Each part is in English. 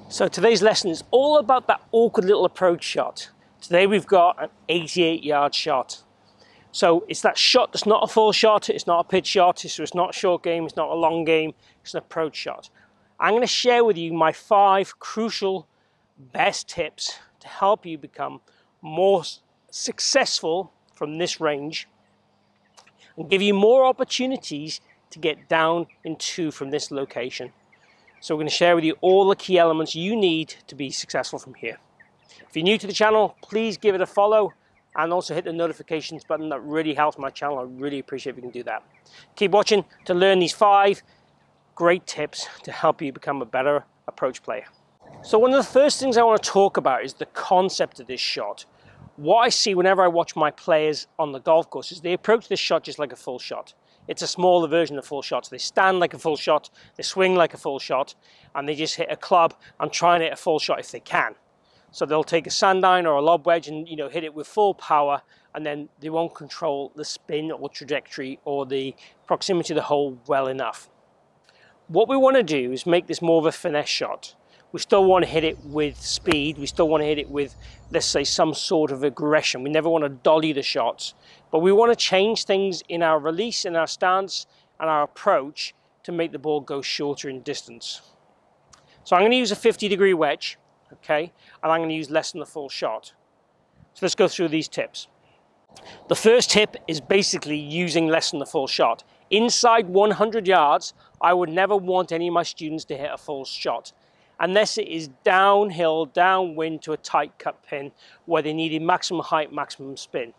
So today's lesson is all about that awkward little approach shot. Today we've got an 88-yard shot. So it's that shot that's not a full shot, it's not a pitch shot, so it's not a short game, it's not a long game, it's an approach shot. I'm going to share with you my 5 crucial best tips to help you become more successful from this range and give you more opportunities to get down in 2 from this location. So we're going to share with you all the key elements you need to be successful from here. If you're new to the channel, please give it a follow and also hit the notifications button. That really helps my channel. I really appreciate if you can do that. Keep watching to learn these 5 great tips to help you become a better approach player. So one of the first things I want to talk about is the concept of this shot. What I see whenever I watch my players on the golf course is they approach this shot just like a full shot. It's a smaller version of full shots. They stand like a full shot, they swing like a full shot, and they just hit a club and try and hit a full shot if they can. So they'll take a sand iron or a lob wedge and hit it with full power, and then they won't control the spin or trajectory or the proximity of the hole well enough. What we want to do is make this more of a finesse shot. We still want to hit it with speed. We still want to hit it with, let's say, some sort of aggression. We never want to dolly the shots, but we want to change things in our release, in our stance, and our approach to make the ball go shorter in distance. So I'm going to use a 50-degree wedge, okay, and I'm going to use less than the full shot. So let's go through these tips. The first tip is basically using less than the full shot. Inside 100 yards, I would never want any of my students to hit a full shot, unless it is downhill, downwind to a tight cut pin where they needed maximum height, maximum spin.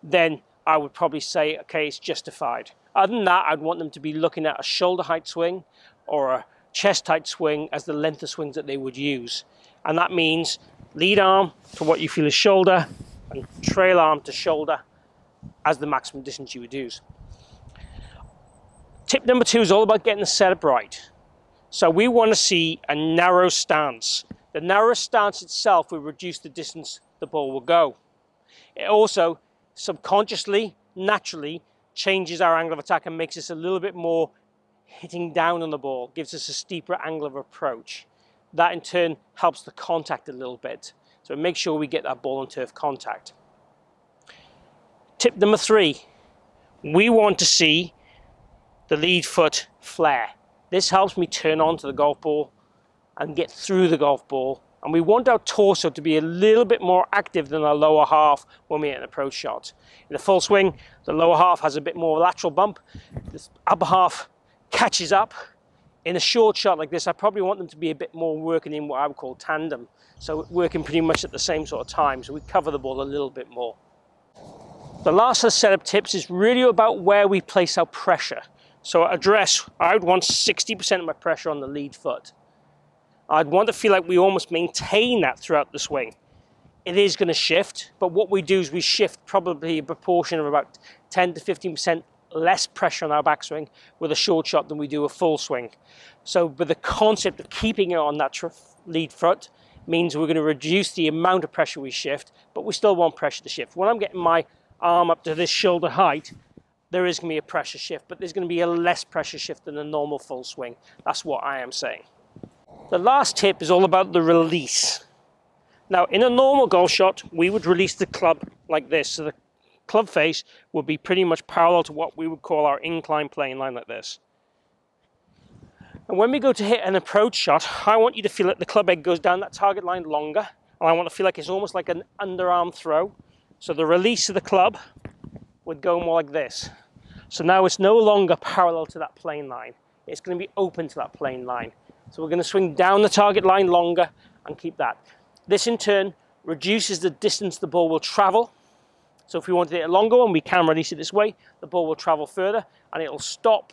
Then I would probably say, okay, it's justified. Other than that, I'd want them to be looking at a shoulder height swing or a chest height swing as the length of swings that they would use. And that means lead arm to what you feel is shoulder and trail arm to shoulder as the maximum distance you would use. Tip number 2 is all about getting the setup right. So we want to see a narrow stance. The narrow stance itself will reduce the distance the ball will go. It also subconsciously, naturally changes our angle of attack and makes us a little bit more hitting down on the ball, gives us a steeper angle of approach. That in turn helps the contact a little bit. So make sure we get that ball on turf contact. Tip number 3, we want to see the lead foot flare. This helps me turn onto the golf ball and get through the golf ball. And we want our torso to be a little bit more active than our lower half when we hit an approach shot. In a full swing, the lower half has a bit more lateral bump. This upper half catches up. In a short shot like this, I probably want them to be a bit more working in what I would call tandem. So working pretty much at the same sort of time. So we cover the ball a little bit more. The last of the setup tips is really about where we place our pressure. So at address, I would want 60% of my pressure on the lead foot. I'd want to feel like we almost maintain that throughout the swing. It is going to shift, but what we do is we shift probably a proportion of about 10 to 15% less pressure on our backswing with a short shot than we do a full swing. So with the concept of keeping it on that lead foot means we're going to reduce the amount of pressure we shift, but we still want pressure to shift. When I'm getting my arm up to this shoulder height, there is going to be a pressure shift, but there's going to be a less pressure shift than a normal full swing. That's what I am saying. The last tip is all about the release. Now, in a normal golf shot, we would release the club like this. So the club face would be pretty much parallel to what we would call our incline plane line like this. And when we go to hit an approach shot, I want you to feel that the club head goes down that target line longer. And I want to feel like it's almost like an underarm throw. So the release of the club would go more like this. So now it's no longer parallel to that plane line. It's going to be open to that plane line. So we're going to swing down the target line longer and keep that. This in turn reduces the distance the ball will travel. So if we want to hit a longer one, we can release it this way. The ball will travel further and it'll stop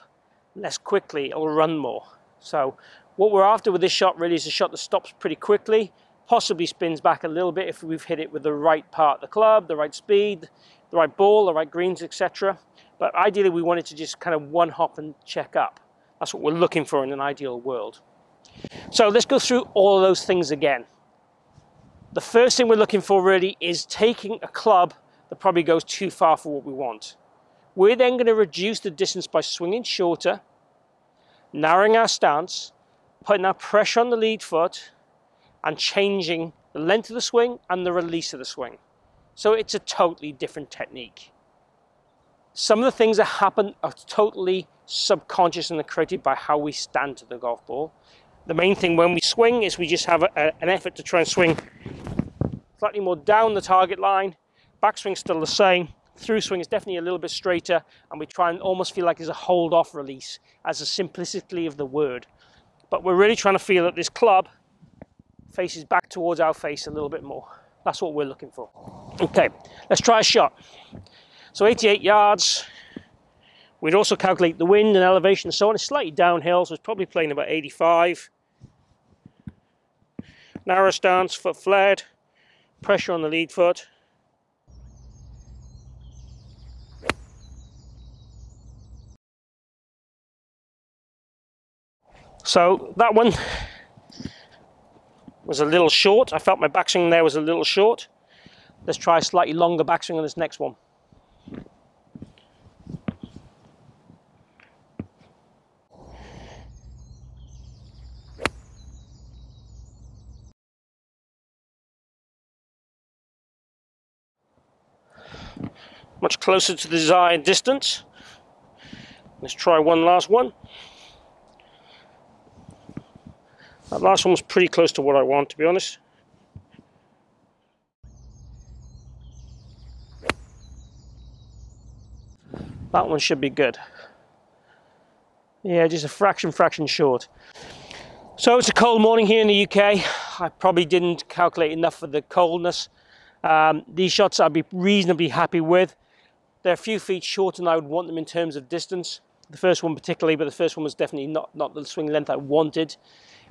less quickly. It'll run more. So what we're after with this shot really is a shot that stops pretty quickly, possibly spins back a little bit if we've hit it with the right part of the club, the right speed, the right ball, the right greens, etc. But ideally we want it to just kind of one hop and check up. That's what we're looking for in an ideal world. So let's go through all of those things again. The first thing we're looking for really is taking a club that probably goes too far for what we want. We're then going to reduce the distance by swinging shorter, narrowing our stance, putting our pressure on the lead foot, and changing the length of the swing and the release of the swing. So it's a totally different technique. Some of the things that happen are totally subconscious and are created by how we stand to the golf ball. The main thing when we swing is we just have an effort to try and swing slightly more down the target line. Backswing's still the same. Through swing is definitely a little bit straighter, and we try and almost feel like there's a hold off release as a simplicity of the word. But we're really trying to feel that this club faces back towards our face a little bit more. That's what we're looking for. Okay, let's try a shot. So 88 yards. We'd also calculate the wind and elevation and so on. It's slightly downhill, so it's probably playing about 85. Narrow stance, foot flared. Pressure on the lead foot. So that one was a little short. I felt my backswing there was a little short. Let's try a slightly longer backswing on this next one. Much closer to the desired distance. Let's try one last one. That last one was pretty close to what I want, to be honest. That one should be good. Yeah, just a fraction short. So it's a cold morning here in the UK. I probably didn't calculate enough for the coldness. These shots I'd be reasonably happy with. They're a few feet shorter than I would want them in terms of distance. The first one particularly, but the first one was definitely not the swing length I wanted.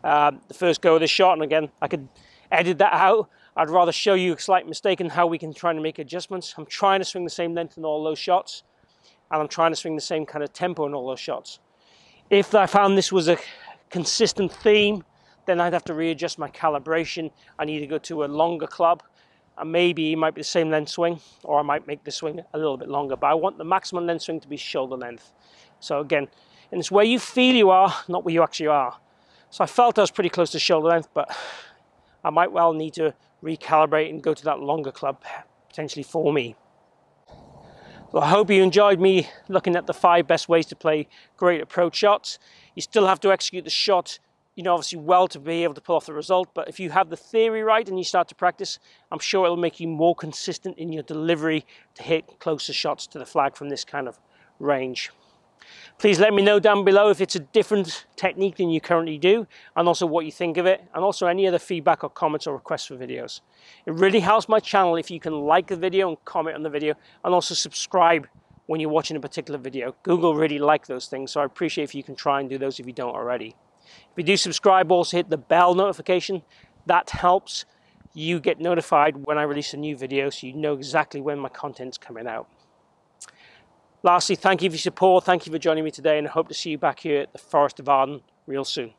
The first go of the shot, and again, I could edit that out. I'd rather show you a slight mistake in how we can try to make adjustments. I'm trying to swing the same length in all those shots, and I'm trying to swing the same kind of tempo in all those shots. If I found this was a consistent theme, then I'd have to readjust my calibration. I need to go to a longer club, and maybe it might be the same length swing, or I might make the swing a little bit longer, but I want the maximum length swing to be shoulder length. So again, and it's where you feel you are, not where you actually are. So I felt I was pretty close to shoulder length, but I might well need to recalibrate and go to that longer club, potentially for me. So I hope you enjoyed me looking at the 5 best ways to play great approach shots. You still have to execute the shot, obviously well to be able to pull off the result, but if you have the theory right and you start to practice, I'm sure it'll make you more consistent in your delivery to hit closer shots to the flag from this kind of range. Please let me know down below if it's a different technique than you currently do, and also what you think of it, and also any other feedback or comments or requests for videos. It really helps my channel if you can like the video and comment on the video, and also subscribe when you're watching a particular video. Google really like those things, so I appreciate if you can try and do those if you don't already. If you do subscribe, also hit the bell notification. That helps you get notified when I release a new video, so you know exactly when my content's coming out. Lastly, thank you for your support, thank you for joining me today, and I hope to see you back here at the Forest of Arden real soon.